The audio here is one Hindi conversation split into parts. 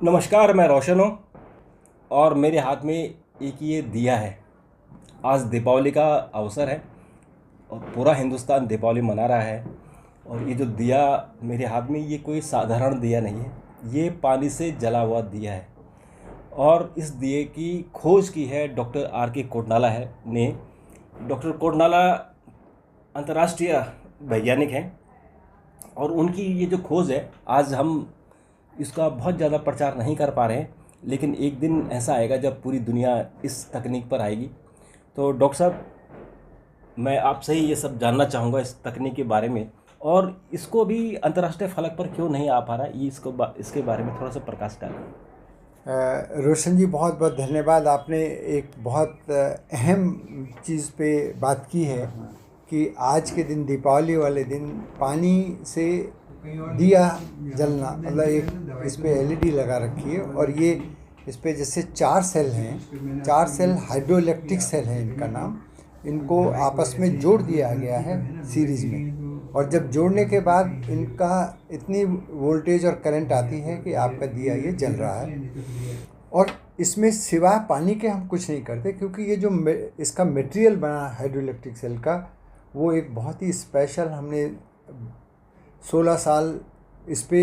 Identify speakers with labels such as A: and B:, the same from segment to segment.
A: नमस्कार, मैं रोशन हूँ और मेरे हाथ में एक ये दिया है। आज दीपावली का अवसर है और पूरा हिंदुस्तान दीपावली मना रहा है। और ये जो दिया मेरे हाथ में, ये कोई साधारण दिया नहीं है, ये पानी से जला हुआ दिया है। और इस दिए की खोज की है डॉक्टर आर के कोटनाला है ने। डॉक्टर कोटनाला अंतर्राष्ट्रीय वैज्ञानिक हैं और उनकी ये जो खोज है, आज हम इसका बहुत ज़्यादा प्रचार नहीं कर पा रहे हैं, लेकिन एक दिन ऐसा आएगा जब पूरी दुनिया इस तकनीक पर आएगी। तो डॉक्टर साहब, मैं आपसे ही ये सब जानना चाहूँगा इस तकनीक के बारे में, और इसको भी अंतर्राष्ट्रीय फलक पर क्यों नहीं आ पा रहा, ये इसके बारे में थोड़ा सा प्रकाश डालें।
B: रोशन जी, बहुत बहुत धन्यवाद। आपने एक बहुत अहम चीज़ पे बात की है कि आज के दिन, दीपावली वाले दिन, पानी से दिया जलना, मतलब एक इस पे एलईडी लगा रखी है और ये इस पे जैसे 4 सेल हैं, 4 सेल हाइड्रोइलेक्ट्रिक सेल हैं इनका नाम। इनको आपस में जोड़ दिया गया है सीरीज़ में, और जब जोड़ने के बाद इनका इतनी वोल्टेज और करंट आती है कि आपका दिया ये जल रहा है। और इसमें सिवाय पानी के हम कुछ नहीं करते, क्योंकि ये जो इसका मटेरियल बना हाइड्रोइलेक्ट्रिक सेल का, वो एक बहुत ही स्पेशल, हमने 16 साल इस पे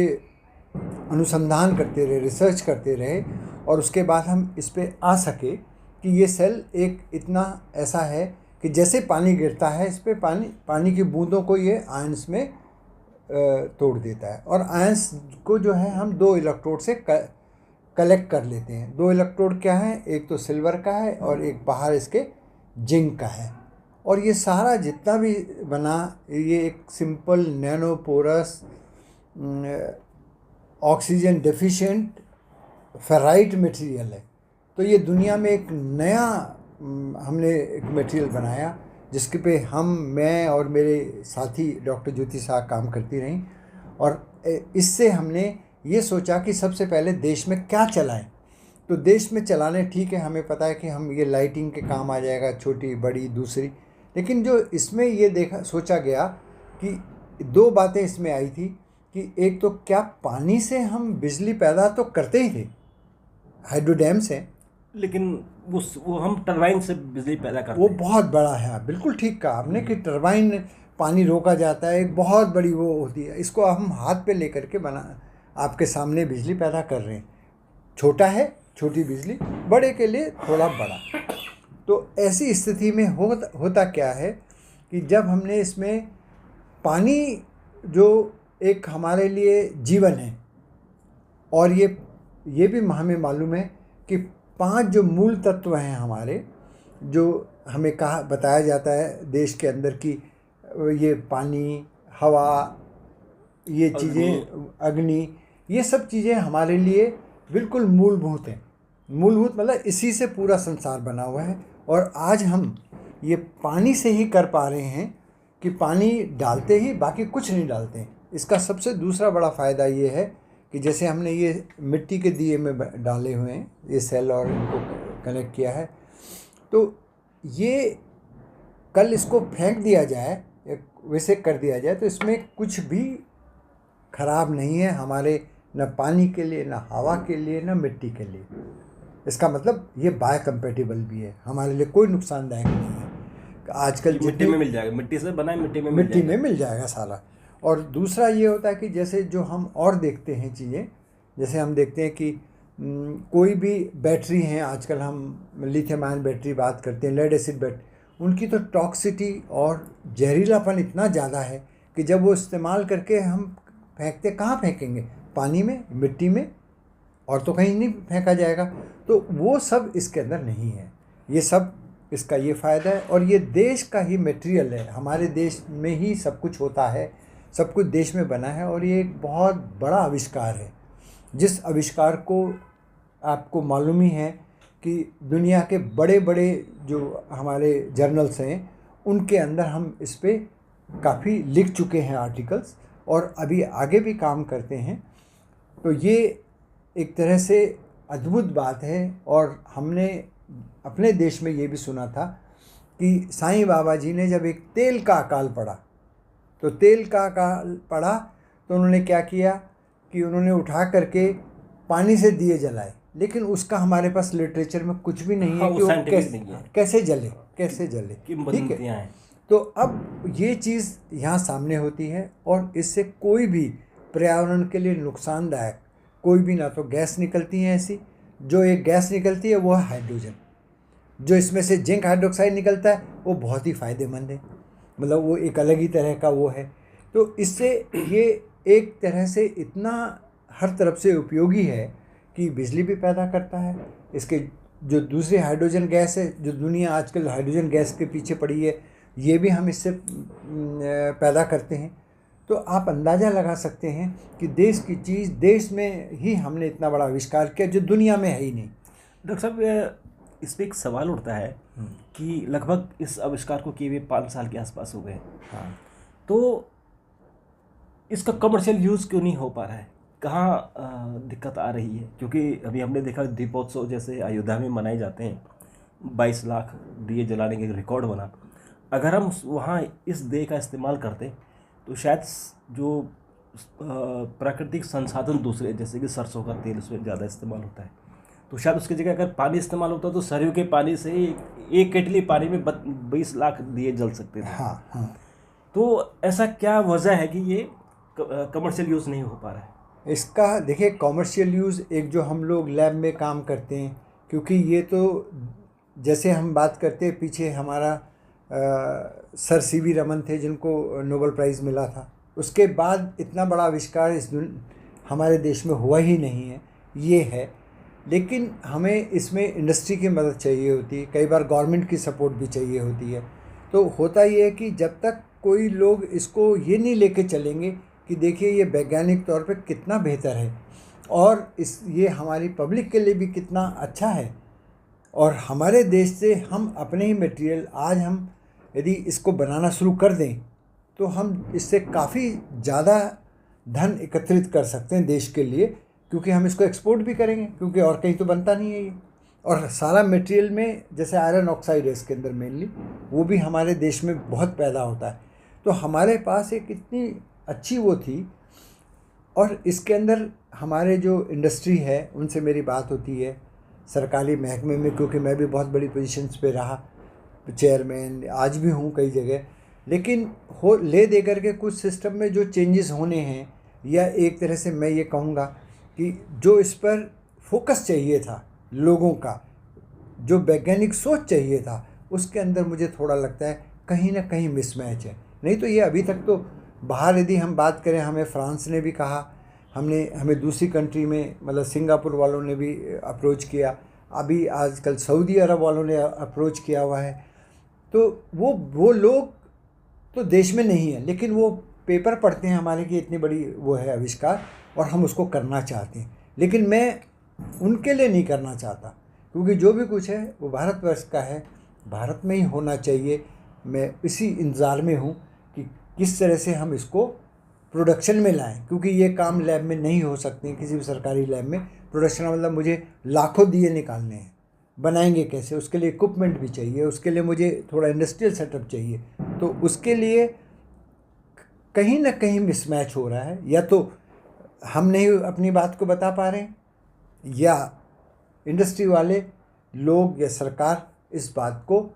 B: अनुसंधान करते रहे, रिसर्च करते रहे, और उसके बाद हम इस पे आ सके कि ये सेल एक इतना ऐसा है कि जैसे पानी गिरता है इस पे, पानी की बूंदों को ये आयंस में तोड़ देता है। और आयंस को जो है हम 2 इलेक्ट्रोड से कलेक्ट कर लेते हैं। 2 इलेक्ट्रोड क्या है, एक तो सिल्वर का है और एक बाहर इसके जिंक का है। और ये सारा जितना भी बना, ये एक simple nano porous oxygen deficient ferrite material है। तो ये दुनिया में एक नया हमने एक मटेरियल बनाया, जिसके पे मैं और मेरे साथी डॉक्टर ज्योति शाह काम करती रहीं। और इससे हमने ये सोचा कि सबसे पहले देश में क्या चलाएं। तो देश में चलाने, ठीक है, हमें पता है कि हम ये लाइटिंग के काम आ जाएगा, छोटी बड़ी दूसरी, लेकिन जो इसमें ये सोचा गया कि 2 बातें इसमें आई थी कि एक तो क्या पानी से हम बिजली पैदा तो करते ही थे, हाइड्रो डैम से,
A: लेकिन वो हम टरबाइन से बिजली पैदा करते
B: वो
A: हैं।
B: बहुत बड़ा है। बिल्कुल ठीक कहा आपने कि टरबाइन, पानी रोका जाता है, एक बहुत बड़ी वो होती है। इसको हम हाथ पे लेकर के आपके सामने बिजली पैदा कर रहे हैं। छोटा है, छोटी बिजली, बड़े के लिए थोड़ा बड़ा। तो ऐसी स्थिति में होता क्या है कि जब हमने इसमें पानी, जो एक हमारे लिए जीवन है, और ये भी हमें मालूम है कि 5 जो मूल तत्व हैं हमारे, जो हमें बताया जाता है देश के अंदर की, ये पानी, हवा, ये चीज़ें, अग्नि, ये सब चीज़ें हमारे लिए बिल्कुल मूलभूत हैं। मूलभूत मतलब इसी से पूरा संसार बना हुआ है। और आज हम ये पानी से ही कर पा रहे हैं कि पानी डालते ही, बाकी कुछ नहीं डालते हैं। इसका सबसे दूसरा बड़ा फ़ायदा ये है कि जैसे हमने ये मिट्टी के दिए में डाले हुए हैं ये सेल, और इनको कनेक्ट किया है, तो ये कल इसको फेंक दिया जाए, वैसे कर दिया जाए, तो इसमें कुछ भी खराब नहीं है हमारे, न पानी के लिए, न हवा के लिए, न मिट्टी के लिए। इसका मतलब ये बायोकम्पेटिबल भी है, हमारे लिए कोई नुकसानदायक नहीं है। आजकल
A: मिट्टी में मिल जाएगा, मिट्टी से बना है, मिट्टी में
B: मिल जाएगा सारा। और दूसरा ये होता है कि जैसे जो हम और देखते हैं चीज़ें, जैसे हम देखते हैं कि कोई भी बैटरी हैं, आजकल हम लिथियम आयन बैटरी बात करते हैं, लेड एसिड बैटरी, उनकी तो टॉक्सिटी और जहरीलापन इतना ज़्यादा है कि जब वो इस्तेमाल करके हम फेंकते, कहाँ फेंकेंगे, पानी में, मिट्टी में, और तो कहीं नहीं फेंका जाएगा। तो वो सब इसके अंदर नहीं है। ये सब, इसका ये फ़ायदा है। और ये देश का ही मटेरियल है, हमारे देश में ही सब कुछ होता है, सब कुछ देश में बना है। और ये एक बहुत बड़ा आविष्कार है, जिस आविष्कार को आपको मालूम ही है कि दुनिया के बड़े बड़े जो हमारे जर्नल्स हैं, उनके अंदर हम इस पर काफ़ी लिख चुके हैं आर्टिकल्स, और अभी आगे भी काम करते हैं। तो ये एक तरह से अद्भुत बात है। और हमने अपने देश में ये भी सुना था कि साईं बाबा जी ने जब एक तेल का अकाल पड़ा, तो तेल का अकाल पड़ा तो उन्होंने क्या किया कि उन्होंने उठा करके पानी से दिए जलाए, लेकिन उसका हमारे पास लिटरेचर में कुछ भी नहीं है
A: हाँ,
B: कि
A: वो
B: वो
A: scientific नहीं है।
B: कैसे जले, कैसे जले। ठीक
A: किंवदंतियां
B: है,
A: हैं।
B: तो अब ये चीज़ यहाँ सामने होती है और इससे कोई भी पर्यावरण के लिए नुकसानदायक कोई भी ना तो गैस निकलती है ऐसी। जो एक गैस निकलती है वो है हाइड्रोजन। जो इसमें से जिंक हाइड्रोक्साइड निकलता है वो बहुत ही फ़ायदेमंद है, मतलब वो एक अलग ही तरह का वो है। तो इससे ये एक तरह से इतना हर तरफ से उपयोगी है कि बिजली भी पैदा करता है। इसके जो दूसरी हाइड्रोजन गैस है, जो दुनिया आजकल हाइड्रोजन गैस के पीछे पड़ी है, ये भी हम इससे पैदा करते हैं। तो आप अंदाज़ा लगा सकते हैं कि देश की चीज़ देश में ही हमने इतना बड़ा आविष्कार किया जो दुनिया में है ही नहीं।
A: डॉक्टर साहब, इस पर एक सवाल उठता है कि लगभग इस आविष्कार को किए हुए 5 साल के आसपास हो गए।
B: हाँ,
A: तो इसका कमर्शियल यूज़ क्यों नहीं हो पा रहा है? कहाँ दिक्कत आ रही है? क्योंकि अभी हमने देखा दीपोत्सव जैसे अयोध्या में मनाए जाते हैं, 22 लाख दिए जलाने के रिकॉर्ड बना। अगर हम वहाँ इस दिए का इस्तेमाल करते तो शायद जो प्राकृतिक संसाधन दूसरे जैसे कि सरसों का तेल उसमें ज़्यादा इस्तेमाल होता है, तो शायद उसकी जगह अगर पानी इस्तेमाल होता तो सरयू के पानी से ही एक केटली पानी में 20 लाख दिए जल सकते थे।
B: हाँ, हाँ।
A: तो ऐसा क्या वजह है कि ये कमर्शियल यूज़ नहीं हो पा रहा है?
B: इसका देखिए कॉमर्शियल यूज़ एक जो हम लोग लैब में काम करते हैं, क्योंकि ये तो जैसे हम बात करते हैं पीछे हमारा सर सीवी रमन थे जिनको नोबेल प्राइज़ मिला था, उसके बाद इतना बड़ा आविष्कार हमारे देश में हुआ ही नहीं है, ये है। लेकिन हमें इसमें इंडस्ट्री की मदद चाहिए होती है, कई बार गवर्नमेंट की सपोर्ट भी चाहिए होती है। तो होता ये है कि जब तक कोई लोग इसको ये नहीं लेके चलेंगे कि देखिए ये वैज्ञानिक तौर पे कितना बेहतर है और ये हमारी पब्लिक के लिए भी कितना अच्छा है, और हमारे देश से हम अपने ही मटेरियल आज हम यदि इसको बनाना शुरू कर दें तो हम इससे काफ़ी ज़्यादा धन एकत्रित कर सकते हैं देश के लिए, क्योंकि हम इसको एक्सपोर्ट भी करेंगे, क्योंकि और कहीं तो बनता नहीं है ये। और सारा मटेरियल में जैसे आयरन ऑक्साइड है इसके अंदर मेनली, वो भी हमारे देश में बहुत पैदा होता है। तो हमारे पास एक इतनी अच्छी वो थी, और इसके अंदर हमारे जो इंडस्ट्री है उनसे मेरी बात होती है सरकारी महकमे में, क्योंकि मैं भी बहुत बड़ी पोजीशंस पे रहा, चेयरमैन आज भी हूँ कई जगह। लेकिन ले दे करके कुछ सिस्टम में जो चेंजेस होने हैं, या एक तरह से मैं ये कहूँगा कि जो इस पर फोकस चाहिए था लोगों का, जो वैज्ञानिक सोच चाहिए था, उसके अंदर मुझे थोड़ा लगता है कहीं ना कहीं मिसमैच है। नहीं तो ये अभी तक तो बाहर यदि हम बात करें, हमें फ्रांस ने भी कहा, हमें दूसरी कंट्री में मतलब सिंगापुर वालों ने भी अप्रोच किया, अभी आजकल सऊदी अरब वालों ने अप्रोच किया हुआ है। तो वो लोग तो देश में नहीं है, लेकिन वो पेपर पढ़ते हैं हमारे कि इतनी बड़ी वो है आविष्कार और हम उसको करना चाहते हैं। लेकिन मैं उनके लिए नहीं करना चाहता, क्योंकि जो भी कुछ है वो भारतवर्ष का है, भारत में ही होना चाहिए। मैं इसी इंतज़ार में हूँ कि किस तरह से हम इसको प्रोडक्शन में लाएं, क्योंकि ये काम लैब में नहीं हो सकते किसी भी सरकारी लैब में। प्रोडक्शन मतलब मुझे लाखों दिए निकालने हैं, बनाएंगे कैसे, उसके लिए इक्विपमेंट भी चाहिए, उसके लिए मुझे थोड़ा इंडस्ट्रियल सेटअप चाहिए। तो उसके लिए कहीं ना कहीं मिसमैच हो रहा है, या तो हम नहीं अपनी बात को बता पा रहे हैं, या इंडस्ट्री वाले लोग या सरकार इस बात को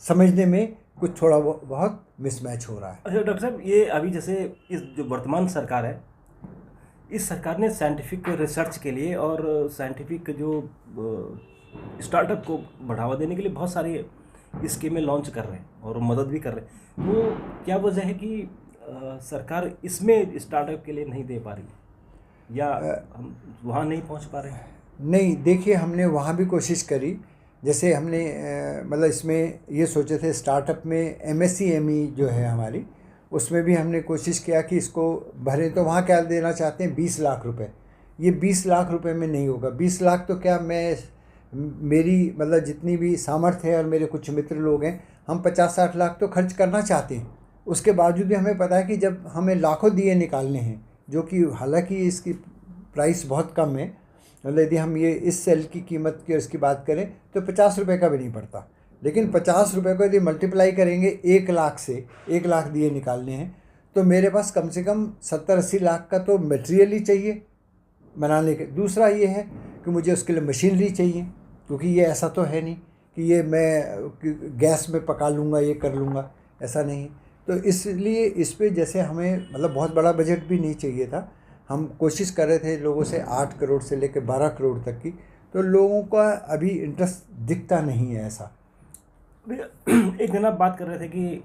B: समझने में कुछ थोड़ा बहुत मिसमैच हो रहा है।
A: अच्छा डॉक्टर साहब, ये अभी जैसे इस जो वर्तमान सरकार है, इस सरकार ने साइंटिफिक रिसर्च के लिए और साइंटिफिक जो स्टार्टअप को बढ़ावा देने के लिए बहुत सारे स्कीमें लॉन्च कर रहे हैं और मदद भी कर रहे हैं। वो क्या वजह है कि सरकार इसमें स्टार्टअप के लिए नहीं दे पा रही है, या हम वहाँ नहीं पहुँच पा रहे हैं?
B: नहीं, देखिए हमने वहाँ भी कोशिश करी। जैसे हमने मतलब इसमें ये सोचे थे स्टार्टअप में MSCME जो है हमारी, उसमें भी हमने कोशिश किया कि इसको भरें। तो वहाँ क्या देना चाहते हैं 20 लाख रुपए। ये 20 लाख रुपए में नहीं होगा। 20 लाख तो क्या, मेरी मतलब जितनी भी सामर्थ्य है और मेरे कुछ मित्र लोग हैं, हम 50-60 लाख तो खर्च करना चाहते हैं। उसके बावजूद भी हमें पता है कि जब हमें लाखों दिए निकालने हैं, जो कि हालांकि इसकी प्राइस बहुत कम है, मतलब यदि हम ये इस सेल की कीमत की इसकी बात करें तो 50 रुपये का भी नहीं पड़ता। लेकिन 50 रुपये को यदि मल्टीप्लाई करेंगे 1 लाख से, 1 लाख दिए निकालने हैं, तो मेरे पास कम से कम 70-80 लाख का तो मटेरियल ही चाहिए। बनाने के। दूसरा ये है कि मुझे उसके लिए मशीनरी चाहिए, क्योंकि ये ऐसा तो है नहीं कि ये मैं गैस में पका लूँगा, ये कर लूँगा, ऐसा नहीं। तो इसलिए इस पे जैसे हमें मतलब बहुत बड़ा बजट भी नहीं चाहिए था। हम कोशिश कर रहे थे लोगों से 8 करोड़ से लेकर 12 करोड़ तक की, तो लोगों का अभी इंटरेस्ट दिखता नहीं है ऐसा।
A: एक दिन आप बात कर रहे थे कि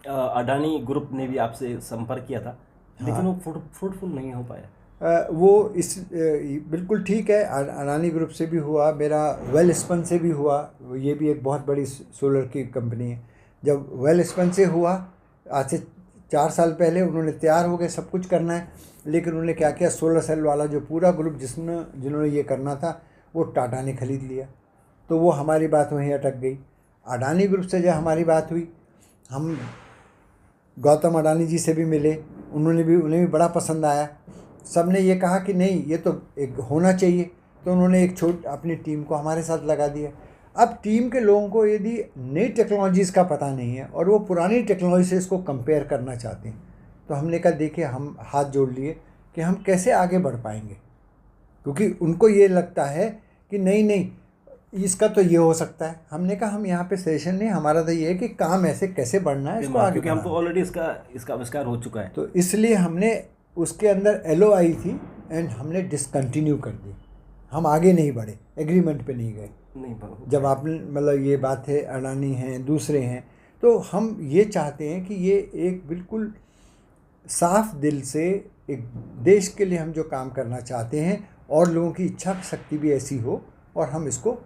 A: अडानी ग्रुप ने भी आपसे संपर्क किया था, लेकिन वो फ्रूटफुल नहीं हो पाया।
B: वो बिल्कुल ठीक है, अडानी ग्रुप से भी हुआ, मेरा वेलस्पन से भी हुआ। ये भी एक बहुत बड़ी सोलर की कंपनी है। जब वेलस्पन से हुआ आज से 4 साल पहले, उन्होंने तैयार हो गए, सब कुछ करना है, लेकिन उन्होंने क्या किया, सोलर सेल वाला जो पूरा ग्रुप जिन्होंने ये करना था वो टाटा ने खरीद लिया। तो वो हमारी बात वहीं अटक गई। अडानी ग्रुप से जब हमारी बात हुई, हम गौतम अडानी जी से भी मिले, उन्हें भी बड़ा पसंद आया। सब ने ये कहा कि नहीं, ये तो एक होना चाहिए। तो उन्होंने एक अपनी टीम को हमारे साथ लगा दिया। अब टीम के लोगों को यदि नई टेक्नोलॉजीज़ का पता नहीं है और वो पुरानी टेक्नोलॉजी से इसको कंपेयर करना चाहते हैं, तो हमने कहा देखिए, हम हाथ जोड़ लिए कि हम कैसे आगे बढ़ पाएंगे, क्योंकि उनको ये लगता है कि नहीं इसका तो ये हो सकता है। हमने कहा हम यहाँ पे सेशन नहीं, हमारा तो ये है कि काम ऐसे कैसे बढ़ना है, इसको आगे,
A: क्योंकि हम तो ऑलरेडी इसका आविष्कार हो चुका है।
B: तो इसलिए हमने उसके अंदर LOI थी एंड हमने डिसकंटिन्यू कर दी। हम आगे नहीं बढ़े, एग्रीमेंट पे नहीं गए। जब आपने मतलब ये बात है, अडानी हैं, दूसरे हैं, तो हम ये चाहते हैं कि ये एक बिल्कुल साफ दिल से एक देश के लिए हम जो काम करना चाहते हैं और लोगों की इच्छा शक्ति भी ऐसी हो और हम इसको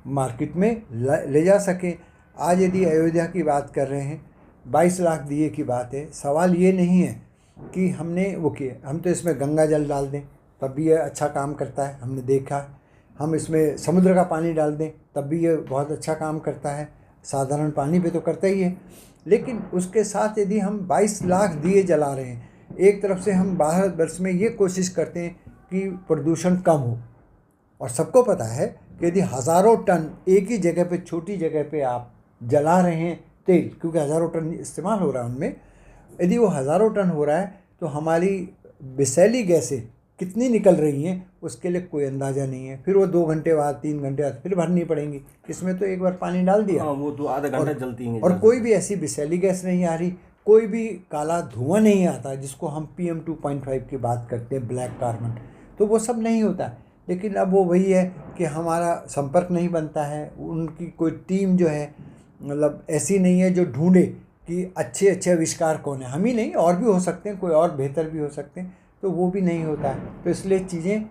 B: मार्केट में ले जा सकें। आज यदि अयोध्या की बात कर रहे हैं, 22 लाख दिए की बात है। सवाल ये नहीं है कि हमने वो किया, हम तो इसमें गंगा जल डाल दें तब भी ये अच्छा काम करता है, हमने देखा। हम इसमें समुद्र का पानी डाल दें तब भी ये बहुत अच्छा काम करता है, साधारण पानी पे तो करता ही है। लेकिन उसके साथ यदि हम 22 लाख दिए जला रहे हैं, एक तरफ से हम भारतवर्ष में ये कोशिश करते हैं कि प्रदूषण कम हो, और सबको पता है कि यदि हज़ारों टन एक ही जगह पे, छोटी जगह पे आप जला रहे हैं तेल, क्योंकि हज़ारों टन इस्तेमाल हो रहा है उनमें, यदि वो हज़ारों टन हो रहा है तो हमारी विषैली गैसें कितनी निकल रही हैं उसके लिए कोई अंदाज़ा नहीं है। फिर वो 2 घंटे बाद, 3 घंटे बाद फिर भरनी पड़ेंगी। इसमें तो एक बार पानी डाल दिया,
A: वो तो आधा घंटा जलती हैं,
B: और कोई भी ऐसी विषैली गैस नहीं आ रही, कोई भी काला धुआं नहीं आता जिसको हम PM 2.5 की बात करते हैं, ब्लैक कार्बन, तो वो सब नहीं होता। लेकिन अब वो वही है कि हमारा संपर्क नहीं बनता है, उनकी कोई टीम जो है मतलब ऐसी नहीं है जो ढूंढे कि अच्छे अच्छे आविष्कार कौन है। हम ही नहीं, और भी हो सकते हैं, कोई और बेहतर भी हो सकते हैं, तो वो भी नहीं होता है। तो इसलिए चीज़ें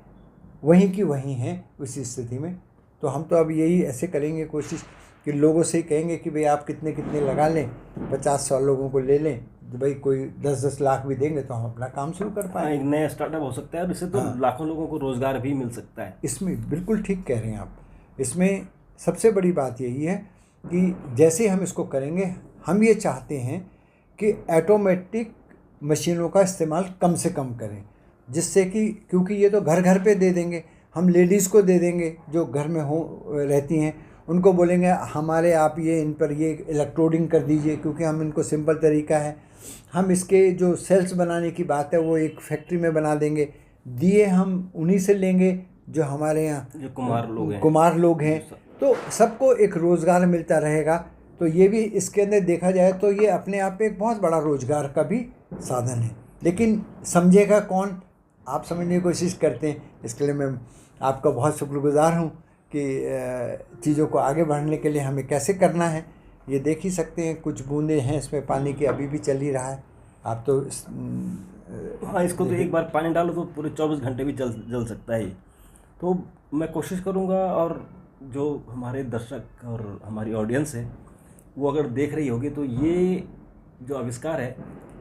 B: वहीं की वहीं हैं उसी स्थिति में। तो हम तो अब यही ऐसे करेंगे कोशिश कि लोगों से ही कहेंगे कि भाई आप कितने कितने लगा लें, 50-100 लोगों को ले लें, तो भाई कोई 10-10 लाख भी देंगे तो हम अपना काम शुरू कर पाएंगे।
A: एक नया स्टार्टअप हो सकता है और इससे तो लाखों लोगों को रोज़गार भी मिल सकता है।
B: इसमें बिल्कुल ठीक कह रहे हैं आप। इसमें सबसे बड़ी बात यही है कि जैसे हम इसको करेंगे, हम ये चाहते हैं कि ऑटोमेटिक मशीनों का इस्तेमाल कम से कम करें, जिससे कि, क्योंकि ये तो घर घर पे दे देंगे, हम लेडीज़ को दे देंगे जो घर में रहती हैं, उनको बोलेंगे हमारे आप ये इन पर ये इलेक्ट्रोडिंग कर दीजिए, क्योंकि हम इनको सिंपल तरीका है। हम इसके जो सेल्स बनाने की बात है वो एक फैक्ट्री में बना देंगे। दिए हम उन्हीं से लेंगे जो हमारे यहाँ
A: जो
B: कुम्हार लोग हैं, तो सबको एक रोज़गार मिलता रहेगा। तो ये भी इसके अंदर देखा जाए तो ये अपने आप में एक बहुत बड़ा रोज़गार का भी साधन है। लेकिन समझेगा कौन, आप समझने की कोशिश करते हैं। इसके लिए मैं आपका बहुत शुक्रगुजार हूँ कि चीज़ों को आगे बढ़ने के लिए हमें कैसे करना है ये देख ही सकते हैं। कुछ बूंदे हैं इसमें पानी की, अभी भी चल ही रहा है। आप तो
A: हाँ, इसको तो एक बार पानी डालो तो पूरे 24 घंटे भी जल सकता है। तो मैं कोशिश करूँगा, और जो हमारे दर्शक और हमारी ऑडियंस है वो अगर देख रही होगी, तो ये जो आविष्कार है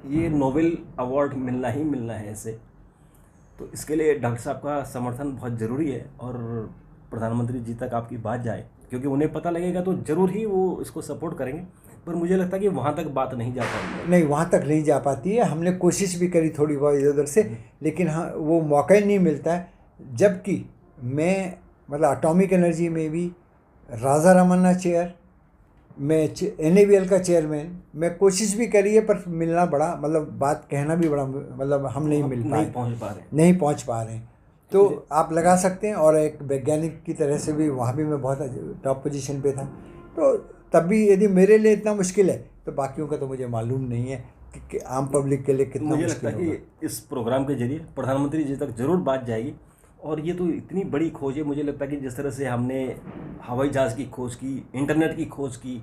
A: ये नोबेल अवार्ड मिलना ही मिलना है इसे। तो इसके लिए डॉक्टर साहब का समर्थन बहुत ज़रूरी है, और प्रधानमंत्री जी तक आपकी बात जाए, क्योंकि उन्हें पता लगेगा तो ज़रूर ही वो इसको सपोर्ट करेंगे। पर मुझे लगता है कि वहाँ तक बात नहीं जा पाती।
B: नहीं, वहाँ तक नहीं जा पाती है। हमने कोशिश भी करी थोड़ी बहुत इधर उधर से, लेकिन हाँ वो मौका ही नहीं मिलता है। जबकि मैं मतलब एटॉमिक एनर्जी में भी राजा रमन्ना चेयर, मैं NABL का चेयरमैन, मैं कोशिश भी करी है, पर मिलना बड़ा मतलब बात कहना भी बड़ा मतलब हम नहीं पहुँच पा रहे हैं। तो आप लगा सकते हैं। और एक वैज्ञानिक की तरह से भी वहाँ भी मैं बहुत टॉप पोजीशन पे था। तो तब भी यदि मेरे लिए इतना मुश्किल है तो बाकियों का तो मुझे मालूम नहीं है कि आम पब्लिक के लिए कितना
A: मुझे लगता
B: मुश्किल
A: है
B: होगा।
A: कि इस प्रोग्राम के जरिए प्रधानमंत्री जी तक जरूर बात जाएगी। और ये तो इतनी बड़ी खोज है, मुझे लगता है कि जिस तरह से हमने हवाई जहाज़ की खोज की, इंटरनेट की खोज की,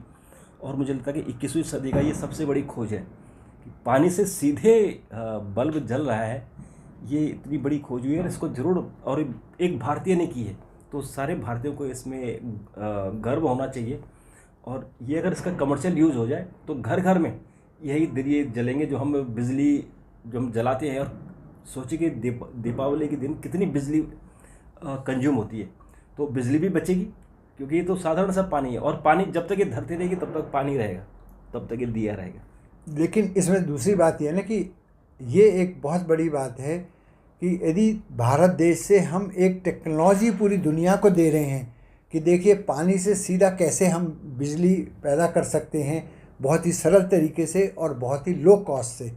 A: और मुझे लगता है कि 21वीं सदी का ये सबसे बड़ी खोज है कि पानी से सीधे बल्ब जल रहा है। ये इतनी बड़ी खोज हुई है और इसको जरूर, और एक भारतीय ने की है, तो सारे भारतीयों को इसमें गर्व होना चाहिए। और ये अगर इसका कमर्शियल यूज़ हो जाए तो घर घर में यही दिए जलेंगे जो हम बिजली जो हम जलाते हैं। और सोचिए कि दीपावली के दिन कितनी बिजली कंज्यूम होती है, तो बिजली भी बचेगी, क्योंकि ये तो साधारण सा पानी है। और पानी जब तक ये धरती रहेगी तब तक पानी रहेगा, तब तक ये दिया रहेगा।
B: लेकिन इसमें दूसरी बात यह है ना कि ये एक बहुत बड़ी बात है कि यदि भारत देश से हम एक टेक्नोलॉजी पूरी दुनिया को दे रहे हैं कि देखिए पानी से सीधा कैसे हम बिजली पैदा कर सकते हैं बहुत ही सरल तरीके से और बहुत ही लो कॉस्ट से,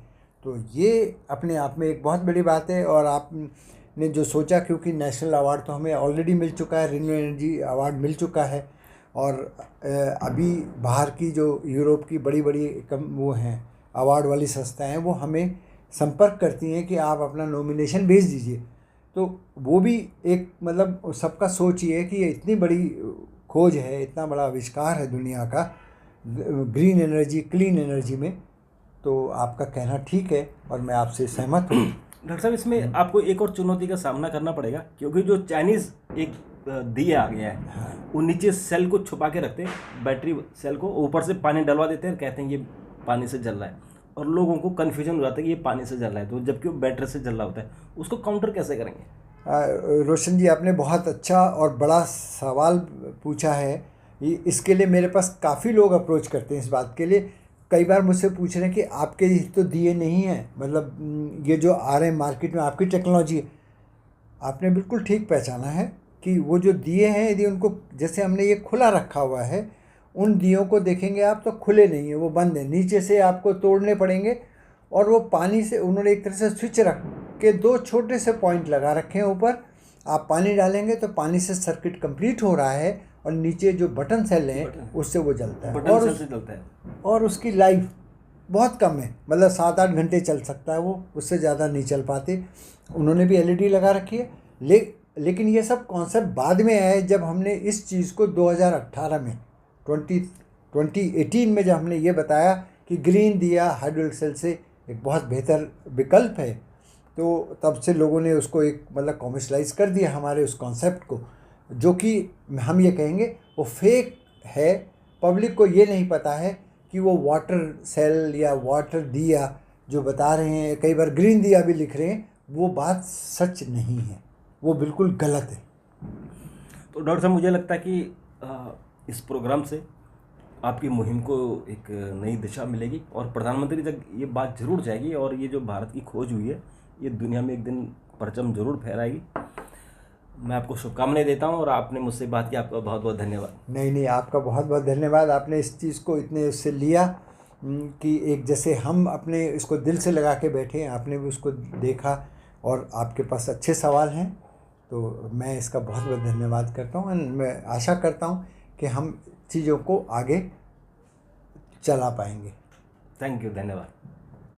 B: तो ये अपने आप में एक बहुत बड़ी बात है। और आपने जो सोचा, क्योंकि नेशनल अवार्ड तो हमें ऑलरेडी मिल चुका है, रिन्यू एनर्जी अवार्ड मिल चुका है। और अभी बाहर की जो यूरोप की बड़ी बड़ी वो हैं अवार्ड वाली संस्थाएं हैं, वो हमें संपर्क करती हैं कि आप अपना नॉमिनेशन भेज दीजिए। तो वो भी एक मतलब सबका सोच ये है कि ये इतनी बड़ी खोज है, इतना बड़ा आविष्कार है दुनिया का ग्रीन एनर्जी, क्लीन एनर्जी में। तो आपका कहना ठीक है और मैं आपसे सहमत हूँ।
A: डॉक्टर साहब, इसमें आपको एक और चुनौती का सामना करना पड़ेगा, क्योंकि जो चाइनीज़ एक दिया आ गया है, वो नीचे सेल को छुपा के रखते हैं, बैटरी सेल को, ऊपर से पानी डलवा देते हैं, कहते हैं ये पानी से जल रहा है, और लोगों को कन्फ्यूजन हो जाता है कि ये पानी से जल रहा है, तो जबकि वो बैटरी से जल रहा होता है। उसको काउंटर कैसे करेंगे?
B: रोशन जी, आपने बहुत अच्छा और बड़ा सवाल पूछा है। इसके लिए मेरे पास काफ़ी लोग अप्रोच करते हैं इस बात के लिए। कई बार मुझसे पूछ रहे हैं कि आपके तो दिए नहीं हैं, मतलब ये जो आ रहे हैं मार्केट में आपकी टेक्नोलॉजी है। आपने बिल्कुल ठीक पहचाना है कि वो जो दिए हैं, यदि उनको जैसे हमने ये खुला रखा हुआ है, उन दियों को देखेंगे आप तो खुले नहीं है, वो बंद है, नीचे से आपको तोड़ने पड़ेंगे। और वो पानी से उन्होंने एक तरह से स्विच रख के दो छोटे से पॉइंट लगा रखे हैं ऊपर। आप पानी डालेंगे तो पानी से सर्किट कंप्लीट हो रहा है और नीचे जो बटन सेल हैं उससे वो जलता है। और उसकी लाइफ बहुत कम है, मतलब 7-8 घंटे चल सकता है वो, उससे ज़्यादा नहीं चल पाते। उन्होंने भी एलईडी लगा रखी है। लेकिन ये सब कॉन्सेप्ट बाद में आया जब हमने इस चीज़ को 2018 में 2018 में जब हमने ये बताया कि ग्रीन दिया हाइड्रोलिक सेल से एक बहुत बेहतर विकल्प है, तो तब से लोगों ने उसको एक मतलब कॉमर्शलाइज कर दिया हमारे उस कॉन्सेप्ट को, जो कि हम ये कहेंगे वो फेक है। पब्लिक को ये नहीं पता है कि वो वाटर सेल या वाटर दिया जो बता रहे हैं, कई बार ग्रीन दिया भी लिख रहे हैं, वो बात सच नहीं है, वो बिल्कुल गलत है।
A: तो डॉक्टर साहब, मुझे लगता है कि इस प्रोग्राम से आपकी मुहिम को एक नई दिशा मिलेगी और प्रधानमंत्री तक ये बात जरूर जाएगी, और ये जो भारत की खोज हुई है ये दुनिया में एक दिन परचम जरूर फहराएगी। मैं आपको शुभकामनाएं देता हूं, और आपने मुझसे बात की, आपका बहुत बहुत धन्यवाद।
B: नहीं, आपका बहुत बहुत धन्यवाद। आपने इस चीज़ को इतने उससे लिया कि एक जैसे हम अपने इसको दिल से लगा के बैठे हैं, आपने भी उसको देखा और आपके पास अच्छे सवाल हैं, तो मैं इसका बहुत बहुत धन्यवाद करता हूँ। मैं आशा करता हूँ कि हम चीज़ों को आगे चला पाएंगे।
A: थैंक यू, धन्यवाद।